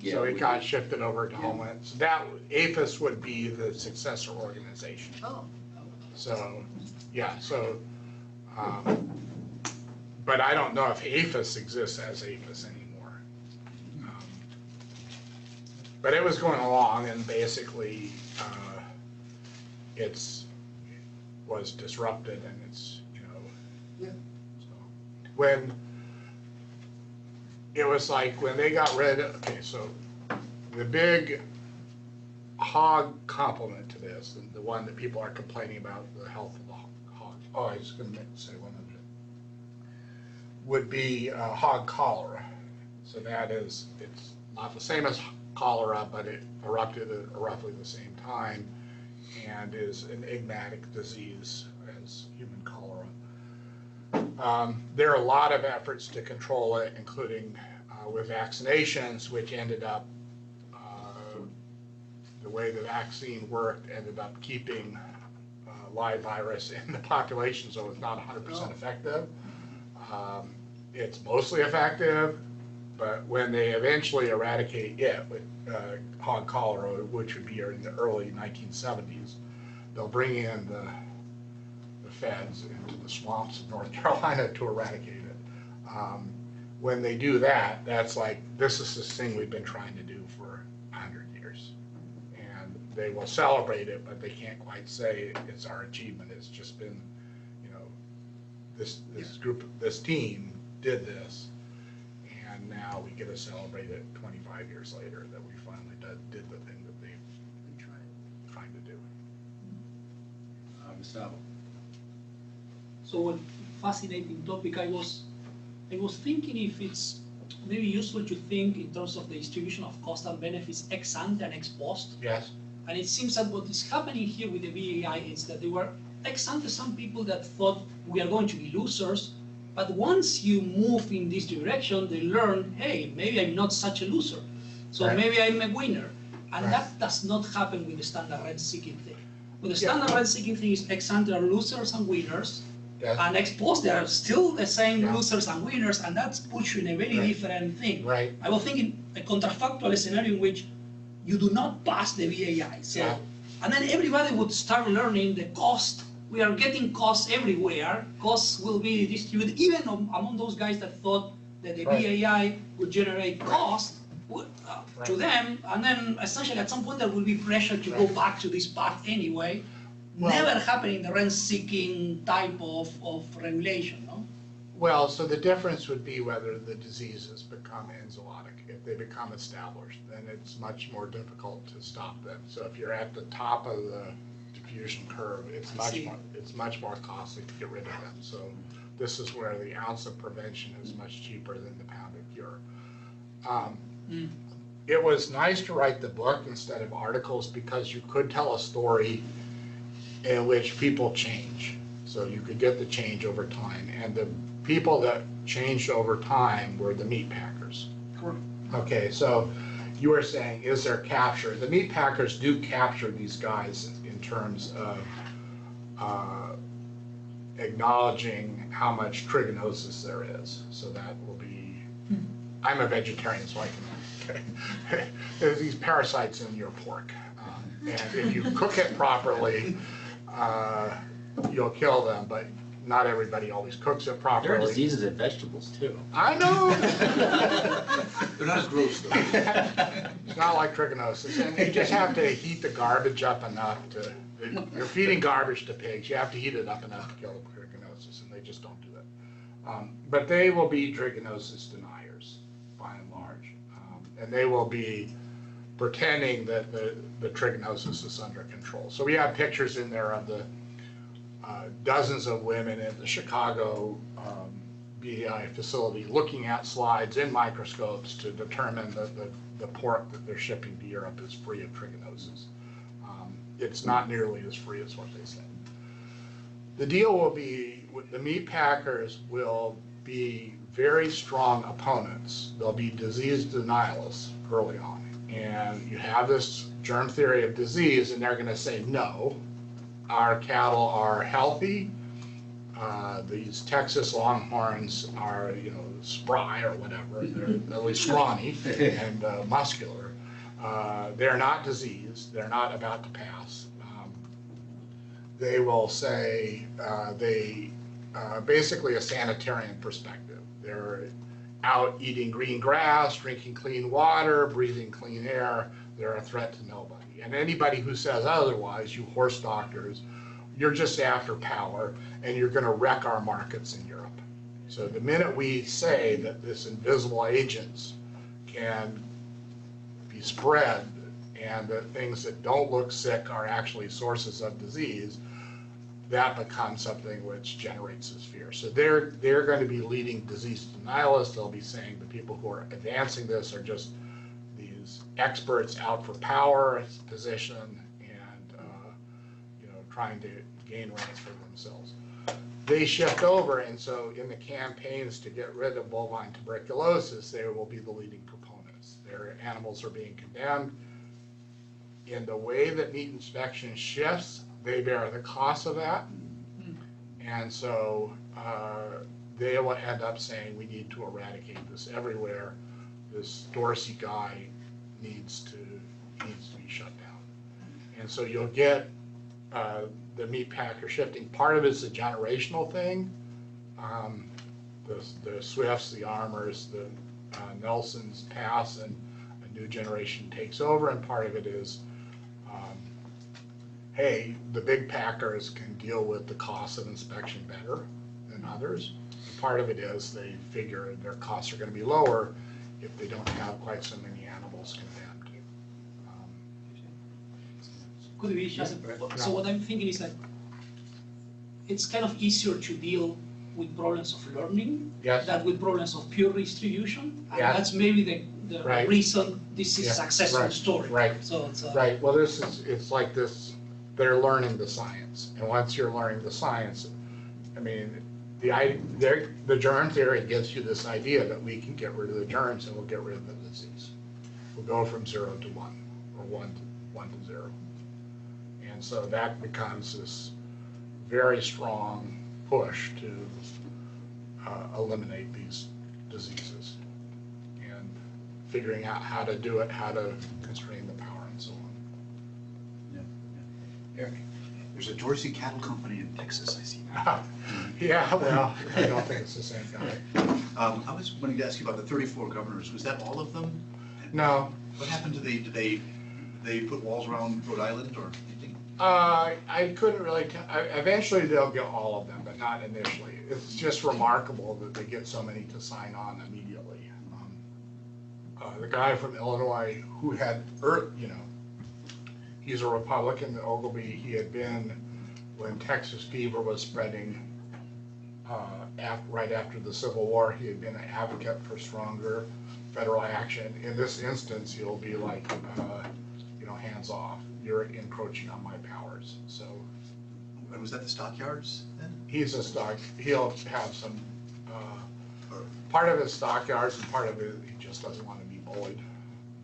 So it got shifted over to Homeland. So that, APHIS would be the successor organization. Oh. So, yeah, but I don't know if APHIS exists as APHIS anymore. But it was going along, and basically was disrupted, and it's, Yeah. when it was like when they got rid of, okay, so the big hog complement to this, and the one that people are complaining about, the health of the hog, I was going to say one of it, would be hog cholera. So it's not the same as cholera, but it erupted at roughly the same time and is an enigmatic disease as human cholera. There are a lot of efforts to control it, including with vaccinations, which ended up, the way the vaccine worked, ended up keeping live virus in the population, so it's not 100% effective. It's mostly effective, but when they eventually eradicate it with hog cholera, which would be in the early 1970s, they'll bring in the feds into the swamps of North Carolina to eradicate it. When they do that, that's like, this is this thing we've been trying to do for 100 years. And they will celebrate it, but they can't quite say it's our achievement. It's just been, this group, this team did this, and now we get to celebrate it 25 years later that we finally did the thing that they've been trying to do. Gustavo. So a fascinating topic. I was thinking if it's maybe useful to think in terms of the distribution of cost and benefits ex ante and ex post. Yes. And it seems that what is happening here with the BAI is that there were ex ante some people that thought we are going to be losers, but once you move in this direction, they learn, hey, maybe I'm not such a loser, so right. maybe I'm a winner. And right. that does not happen with the standard rent-seeking thing. With the standard rent-seeking thing is ex ante are losers and winners, Yes. and ex post they are still the same Yeah. losers and winners, and that's puts you in a very Right. different thing. Right. I was thinking a contrafactual scenario in which you do not pass the BAI. So, Yeah. and then everybody would start learning the cost. We are getting costs everywhere. Costs will be distributed, even among those guys that thought that the Right. BAI would generate cost to Right. them, and then essentially at some point there will be pressure to go Right. back to this path anyway. Well- Never happen in the rent-seeking type of regulation, no? Well, so the difference would be whether the diseases become enzootic. If they become established, then it's much more difficult to stop them. So if you're at the top of the diffusion curve, it's much more costly to get rid of them. So this is where the ounce of prevention is much cheaper than the pound of cure. It was nice to write the book instead of articles because you could tell a story in which people change. So you could get the change over time. And the people that changed over time were the Meatpackers. Correct. Okay, so you were saying, is there capture? The Meatpackers do capture these guys in terms of acknowledging how much trigonosis there is. So that will be, I'm a vegetarian, so I can, okay. There's these parasites in your pork. And if you cook it properly, you'll kill them, but not everybody always cooks it There are properly. diseases in vegetables too. I know. They're not as gross though. It's not like trichinosis, and you just have to heat the garbage up enough to, you're feeding garbage to pigs, you have to heat it up enough to kill the trichinosis, and they just don't do it. But they will be trichinosis deniers, by and large. And they will be pretending that the trichinosis is under control. So we have pictures in there of the dozens of women at the Chicago BAI facility looking at slides in microscopes to determine that the pork that they're shipping to Europe is free of trichinosis. It's not nearly as free as what they say. The deal will be, the Meatpackers will be very strong opponents. They'll be disease denialists early on. And you have this germ theory of disease, and they're going to say, no, our cattle are healthy. These Texas Longhorns are, spry or whatever. They're at least scrawny and muscular. They're not diseased. They're not about to pass. They will say basically a sanitarian perspective. They're out eating green grass, drinking clean water, breathing clean air. They're a threat to nobody. And anybody who says otherwise, you horse doctors, you're just after power, and you're going to wreck our markets in Europe. So the minute we say that this invisible agents can be spread and that things that don't look sick are actually sources of disease, that becomes something which generates this fear. So they're going to be leading disease denialists. They'll be saying the people who are advancing this are just these experts out for power, position, and trying to gain rights for themselves. They shift over, and so in the campaigns to get rid of bovine tuberculosis, they will be the leading proponents. Their animals are being condemned. In the way that meat inspection shifts, they bear the cost of that. And so they will end up saying we need to eradicate this everywhere. This Dorsey guy needs to be shut down. And so you'll get the Meatpacker shifting. Part of it's a generational thing. The Swifts, the Armors, the Nelsons pass and a new generation takes over, and part of it is hey, the big packers can deal with the cost of inspection better than others. And part of it is they figure their costs are going to be lower if they don't have quite so many animals condemned. Could be just, so what I'm thinking is like, it's kind of easier to deal with problems of learning Yes. than with problems of pure distribution. And Yeah. that's maybe the Right. reason this is a Yeah. successful Right. story. Right. So it's Right, well, it's like this, they're learning the science. And once you're learning the science, I mean, the germ theory gives you this idea that we can get rid of the germs and we'll get rid of the disease. We'll go from 0 to 1, or 1 to 0. And so that becomes this very strong push to eliminate these diseases and figuring out how to do it, how to constrain the power and so on. Eric, there's a Dorsey cattle company in Texas, I see now. Yeah, well, I don't think it's the same guy. I was wanting to ask you about the 34 governors. Was that all of them? No, What happened to did they put walls around Rhode Island or anything? I couldn't really tell. Eventually they'll get all of them, but not initially. It's just remarkable that they get so many to sign on immediately. The guy from Illinois who had, he's a Republican, Ogilvy. He had been, when Texas fever was spreading right after the Civil War, he had been an advocate for stronger federal action. In this instance, he'll be like, hands off. You're encroaching on my powers. So Was that the stockyards then? he'll have some, part of his stockyards and part of it, he just doesn't want to be bullied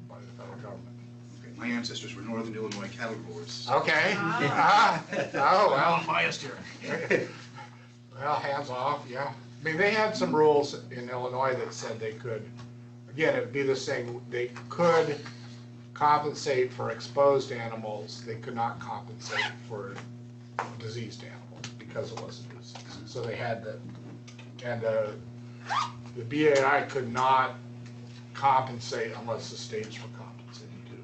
by the federal government. Okay, my ancestors were Northern Illinois cattle growers. Okay. I'm biased here. Well, hands off, yeah. I mean, they had some rules in Illinois that said they could, again, it'd be the same, they could compensate for exposed animals, they could not compensate for diseased animals because it was a disease. so they had to, and the BAI could not compensate unless the states were compensating too.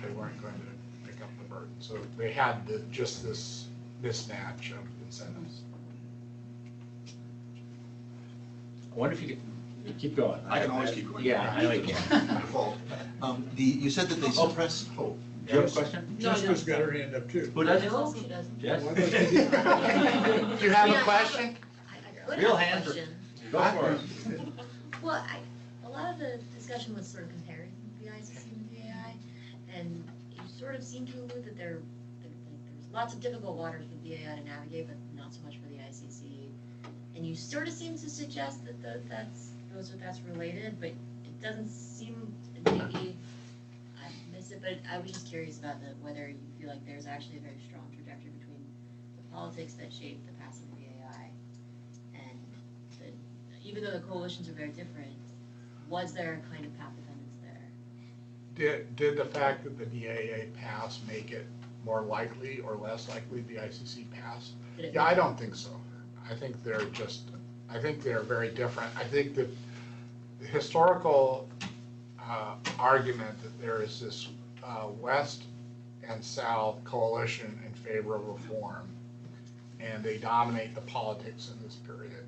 They weren't going to pick up the burden, so they had just this mismatch of incentives. I wonder if you could, keep going. I can always keep going. Yeah, I know you can. My fault. You said that they suppressed hope. Do you have a question? Jessica's got her hand up too. Who does? No, she doesn't. Jess? Do you have a question? I would Real have a hands are- question. Go for it. Well, a lot of the discussion was sort of comparing the ICC and the BAI, and you sort of seem to allude that there's lots of difficult waters for the BAI to navigate, but not so much for the ICC. And you sort of seem to suggest that that's related, but it doesn't seem, maybe I missed it, but I was just curious about whether you feel like there's actually a very strong trajectory between the politics that shape the passing of the BAI and even though the coalitions are very different, was there a kind of path dependence there? Did the fact that the BAA passed make it more likely or less likely the ICC passed? Yeah, I don't think so. I think they're very different. I think that the historical argument that there is this West and South coalition in favor of reform, and they dominate the politics in this period,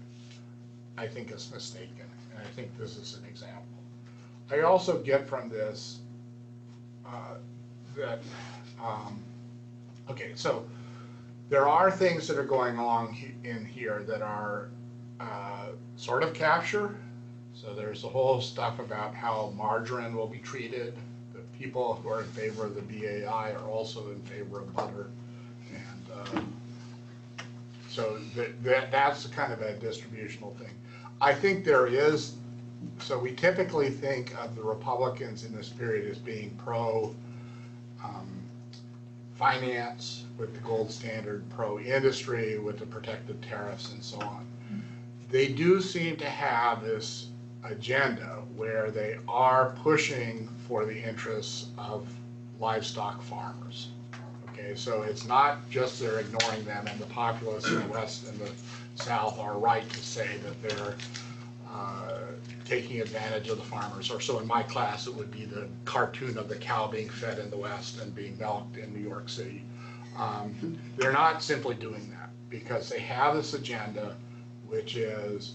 I think is mistaken, and I think this is an example. I also get from this okay, so there are things that are going on in here that are sort of capture. So there's the whole stuff about how margarine will be treated. The people who are in favor of the BAI are also in favor of butter, and so that's kind of a distributional thing. I think there is, so we typically think of the Republicans in this period as being pro finance with the gold standard, pro industry with the protective tariffs and so on. They do seem to have this agenda where they are pushing for the interests of livestock farmers. Okay, so it's not just they're ignoring them, and the populace in the West and the South are right to say that they're taking advantage of the farmers. Or so in my class, it would be the cartoon of the cow being fed in the West and being milked in New York City. They're not simply doing that because they have this agenda, which is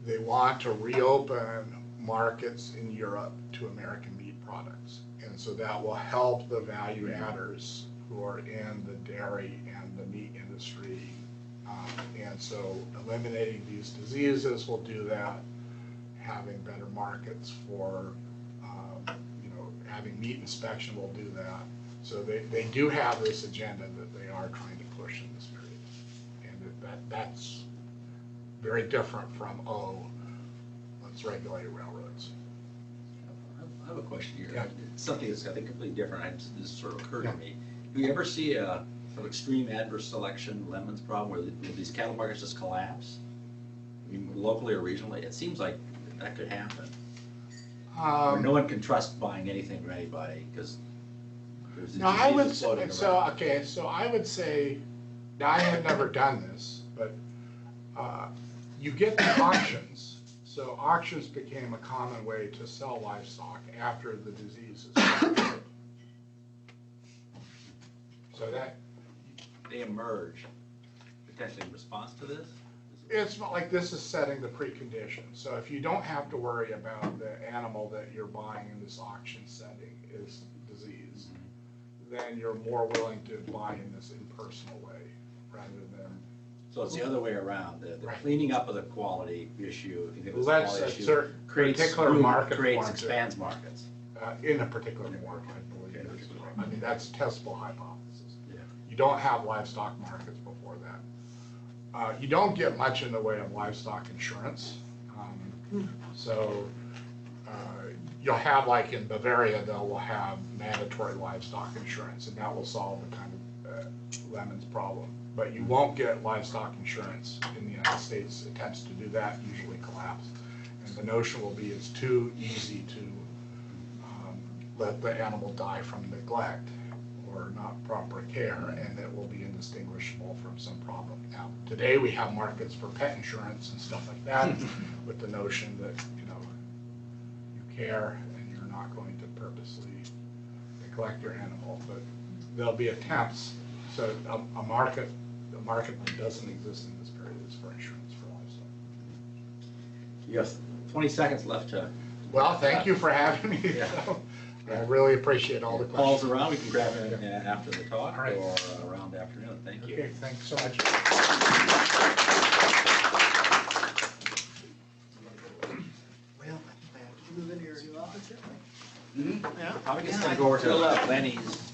they want to reopen markets in Europe to American meat products. And so that will help the value adders who are in the dairy and the meat industry. And so eliminating these diseases will do that. Having better markets for, having meat inspection will do that. So they do have this agenda that they are trying to push in this period. And that's very different from, let's regulate railroads. I have a question here. Yeah. Something that's, I think, completely different. This sort of occurred to me. Do you ever see a sort of extreme adverse selection lemons problem where these cattle markets just collapse? I mean, locally or regionally, it seems like that could happen. Where no one can trust buying anything from anybody because there's a disease floating around. So I would say, now I have never done this, but you get the auctions. So auctions became a common way to sell livestock after the diseases. So that They emerge potentially in response to this? it's not like this is setting the precondition. So if you don't have to worry about the animal that you're buying in this auction setting is disease, then you're more willing to buy in this impersonal way rather than. So it's the other way around. The Right. cleaning up of the quality issue, if you think of it as a Let's quality a issue, certain creates particular room, market creates, for it. expands markets. In a particular market, I believe. I mean, that's a testable hypothesis. Yeah. You don't have livestock markets before that. You don't get much in the way of livestock insurance. So you'll have, like in Bavaria, they'll have mandatory livestock insurance, and that will solve the kind of lemons problem. But you won't get livestock insurance in the United States. Attempts to do that usually collapse. And the notion will be it's too easy to let the animal die from neglect, or not proper care, and it will be indistinguishable from some problem. Now, today we have markets for pet insurance and stuff like that, with the notion that, you know, you care and you're not going to purposely neglect your animal, but there'll be attempts. So a market that doesn't exist in this period is for insurance for livestock. Yes, 20 seconds left to. Well, thank you for having me. Yeah. I really appreciate all the questions. Paul's around, we can grab it after the talk All right. or around the afternoon. Thank you. Okay, thanks so much. Well, I have to move into your new office here. Probably just gonna go over to Lenny's,